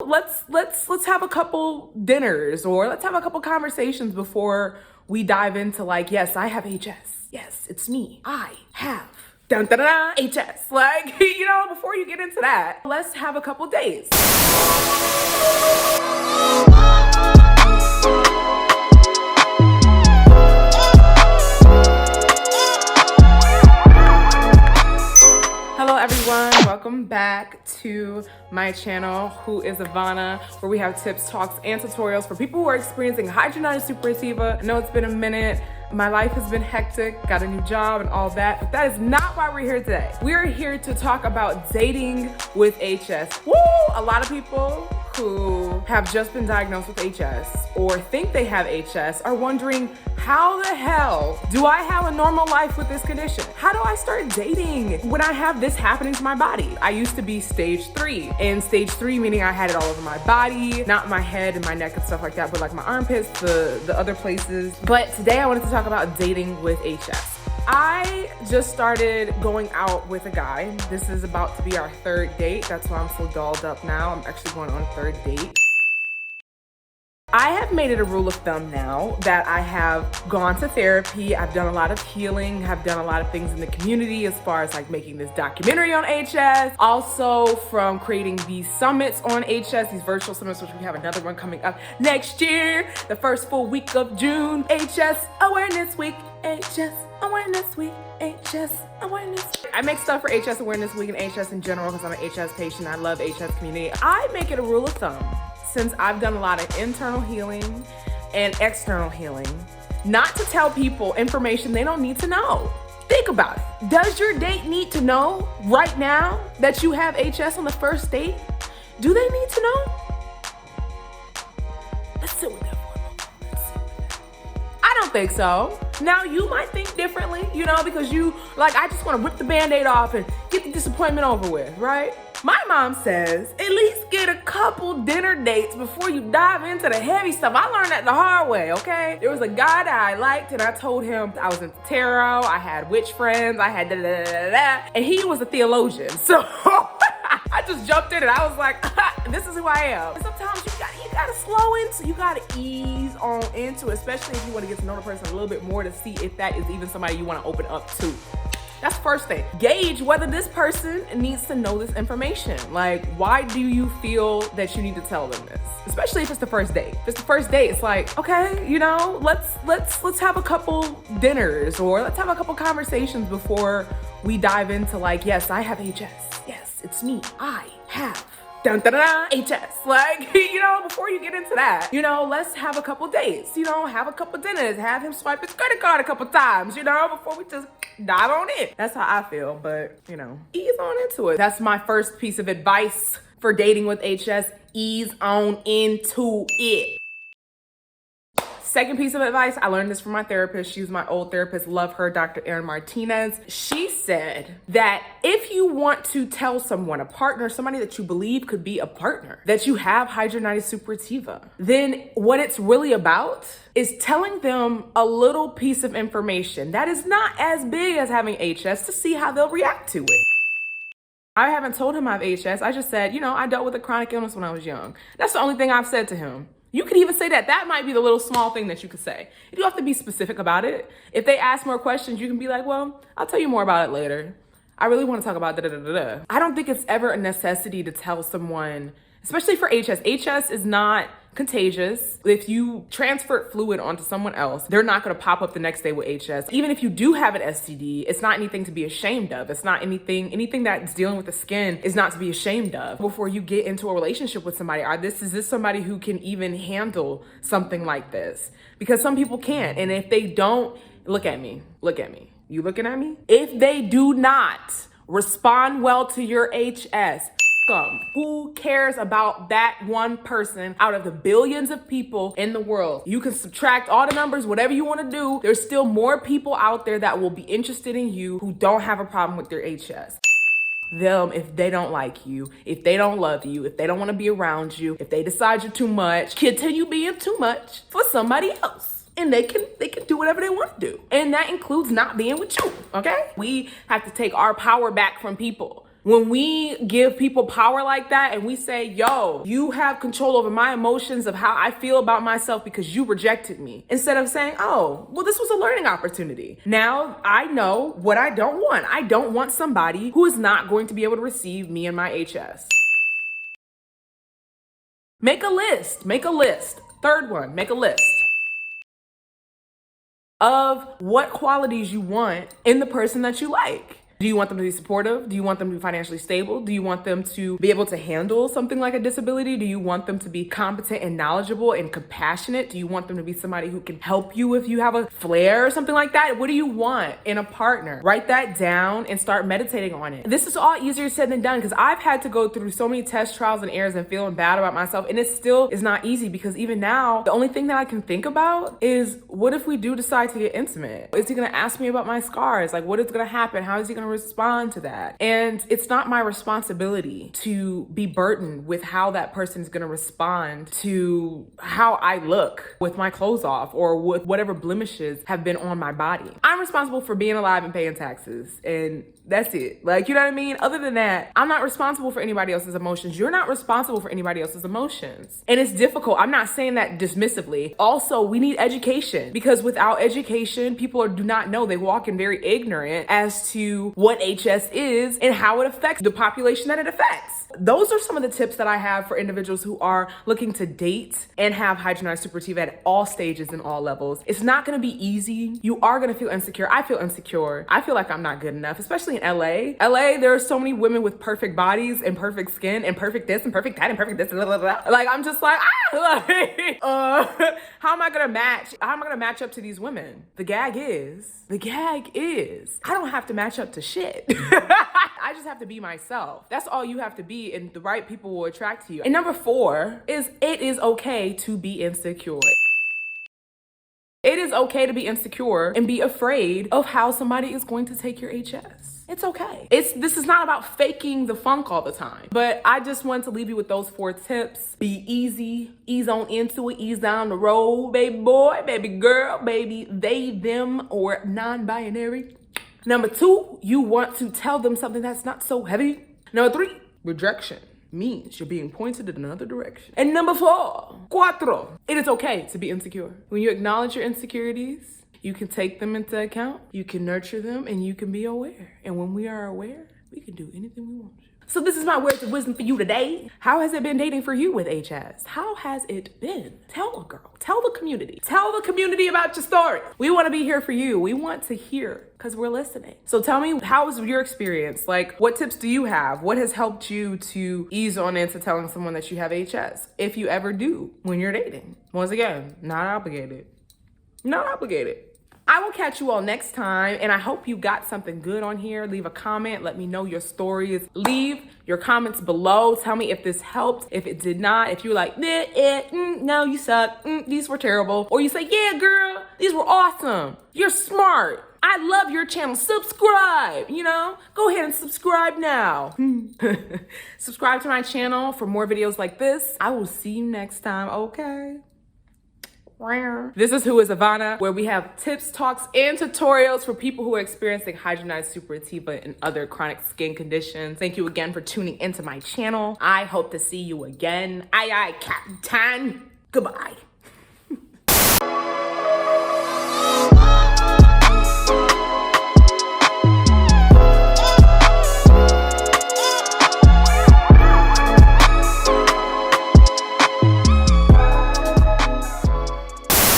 Let's have a couple dinners, or let's have a couple conversations before we dive into like, yes, I have HS. Yes, it's me. I have dun dun dun HS. Like, before you get into that, let's have a couple days. Hello everyone, welcome back to my channel, Who is IVANNA, where we have tips, talks, and tutorials for people who are experiencing hidradenitis suppurativa. I know it's been a minute. My life has been hectic, got a new job and all that, but that is not why we're here today. We're here to talk about dating with HS. Woo! A lot of people who have just been diagnosed with HS or think they have HS are wondering, how the hell do I have a normal life with this condition? How do I start dating when I have this happening to my body? I used to be stage 3, and stage 3 meaning I had it all over my body, not my head and my neck and stuff like that, but like my armpits, the other places. But today I wanted to talk about dating with HS. I just started going out with a guy. This is about to be our 3rd date. That's why I'm so dolled up now. I'm actually going on a 3rd date. I have made it a rule of thumb now that I have gone to therapy. I've done a lot of healing, have done a lot of things in the community as far as like making this documentary on HS. Also from creating these summits on HS, these virtual summits, which we have another one coming up next year, the first full week of June. HS Awareness Week, HS Awareness Week, HS Awareness Week. I make stuff for HS Awareness Week and HS in general because I'm an HS patient. I love HS community. I make it a rule of thumb, since I've done a lot of internal healing and external healing, not to tell people information they don't need to know. Think about it. Does your date need to know right now that you have HS on the first date? Do they need to know? Let's sit with that for a moment. I don't think so. Now you might think differently, because you I just want to rip the Band-Aid off and get the disappointment over with, right? My mom says, at least get a couple dinner dates before you dive into the heavy stuff. I learned that the hard way, okay? There was a guy that I liked, and I told him I was into tarot, I had witch friends, I had da-da-da-da-da, and he was a theologian. So I just jumped in and I was like, this is who I am. And sometimes you gotta slow into, you gotta ease on into, especially if you want to get to know the person a little bit more to see if that is even somebody you want to open up to. That's the first thing. Gauge whether this person needs to know this information. Like, why do you feel that you need to tell them this? Especially if it's the first date. If it's the first date, it's like, okay, let's have a couple dinners, or let's have a couple conversations before we dive into like, yes, I have HS. Yes, it's me. I have dun dun dun HS. Like, before you get into that, let's have a couple dates, have a couple dinners, have him swipe his credit card a couple times, before we just dive on in. That's how I feel, but ease on into it. That's my first piece of advice for dating with HS. Ease on into it. Second piece of advice, I learned this from my therapist. She was my old therapist, love her, Dr. Erin Martinez. She said that if you want to tell someone, a partner, somebody that you believe could be a partner, that you have hidradenitis suppurativa, then what it's really about is telling them a little piece of information that is not as big as having HS to see how they'll react to it. I haven't told him I have HS. I just said, I dealt with a chronic illness when I was young. That's the only thing I've said to him. You could even say that. That might be the little small thing that you could say. You don't have to be specific about it. If they ask more questions, you can be like, well, I'll tell you more about it later. I really want to talk about da-da-da-da-da. I don't think it's ever a necessity to tell someone, especially for HS. HS is not contagious. If you transfer fluid onto someone else, they're not going to pop up the next day with HS. Even if you do have an STD, it's not anything to be ashamed of. It's not anything that's dealing with the skin is not to be ashamed of. Before you get into a relationship with somebody, is this somebody who can even handle something like this? Because some people can't. And if they don't, look at me. You looking at me? If they do not respond well to your HS, who cares about that one person out of the billions of people in the world? You can subtract all the numbers, whatever you want to do. There's still more people out there that will be interested in you who don't have a problem with their HS. Them, if they don't like you, if they don't love you, if they don't want to be around you, if they decide you're too much, continue being too much for somebody else. And they can do whatever they want to do. And that includes not being with you, okay? We have to take our power back from people. When we give people power like that and we say, yo, you have control over my emotions of how I feel about myself because you rejected me, instead of saying, oh, well, this was a learning opportunity. Now I know what I don't want. I don't want somebody who is not going to be able to receive me and my HS. Make a list. Make a list. Third one, make a list of what qualities you want in the person that you like. Do you want them to be supportive? Do you want them to be financially stable? Do you want them to be able to handle something like a disability? Do you want them to be competent and knowledgeable and compassionate? Do you want them to be somebody who can help you if you have a flare or something like that? What do you want in a partner? Write that down and start meditating on it. This is all easier said than done because I've had to go through so many tests, trials, and errors and feeling bad about myself. And it still is not easy because even now, the only thing that I can think about is, what if we do decide to get intimate? Is he gonna ask me about my scars? Like, what is gonna happen? How is he gonna respond to that? And it's not my responsibility to be burdened with how that person is going to respond to how I look with my clothes off or with whatever blemishes have been on my body. I'm responsible for being alive and paying taxes, and that's it. Like, you know what I mean? Other than that, I'm not responsible for anybody else's emotions. You're not responsible for anybody else's emotions. And it's difficult. I'm not saying that dismissively. Also, we need education, because without education, people do not know. They walk in very ignorant as to what HS is and how it affects the population that it affects. Those are some of the tips that I have for individuals who are looking to date and have hidradenitis suppurativa at all stages and all levels. It's not going to be easy. You are going to feel insecure. I feel insecure. I feel like I'm not good enough, especially in LA. LA, there are so many women with perfect bodies and perfect skin and perfect this and perfect that and perfect this. Blah, blah, blah. Like, I'm just like, how am I going to match? How am I going to match up to these women? The gag is, I don't have to match up to shit. I just have to be myself. That's all you have to be, and the right people will attract to you. And number 4 is, it is okay to be insecure. It is okay to be insecure and be afraid of how somebody is going to take your HS. It's okay. This is not about faking the funk all the time. But I just wanted to leave you with those 4 tips. Be easy, ease on into it, ease down the road, baby boy, baby girl, baby they, them, or non-binary. Number 2, you want to tell them something that's not so heavy. Number 3, rejection means you're being pointed in another direction. And number 4, it is okay to be insecure. When you acknowledge your insecurities, you can take them into account, you can nurture them, and you can be aware. And when we are aware, we can do anything we want to. So this is my words of wisdom for you today. How has it been dating for you with HS? How has it been? Tell a girl, tell the community about your story. We want to be here for you. We want to hear, because we're listening. So tell me, how was your experience? Like, what tips do you have? What has helped you to ease on into telling someone that you have HS? If you ever do, when you're dating. Once again, not obligated. Not obligated. I will catch you all next time, and I hope you got something good on here. Leave a comment. Let me know your stories. Leave your comments below. Tell me if this helped, if it did not, if you're like, no, you suck, these were terrible. Or you say, yeah, girl, these were awesome. You're smart. I love your channel. Subscribe, go ahead and subscribe now. Subscribe to my channel for more videos like this. I will see you next time, okay? This is Who is IVANNA, where we have tips, talks, and tutorials for people who are experiencing hidradenitis suppurativa and other chronic skin conditions. Thank you again for tuning into my channel. I hope to see you again. Aye, Captain. Goodbye.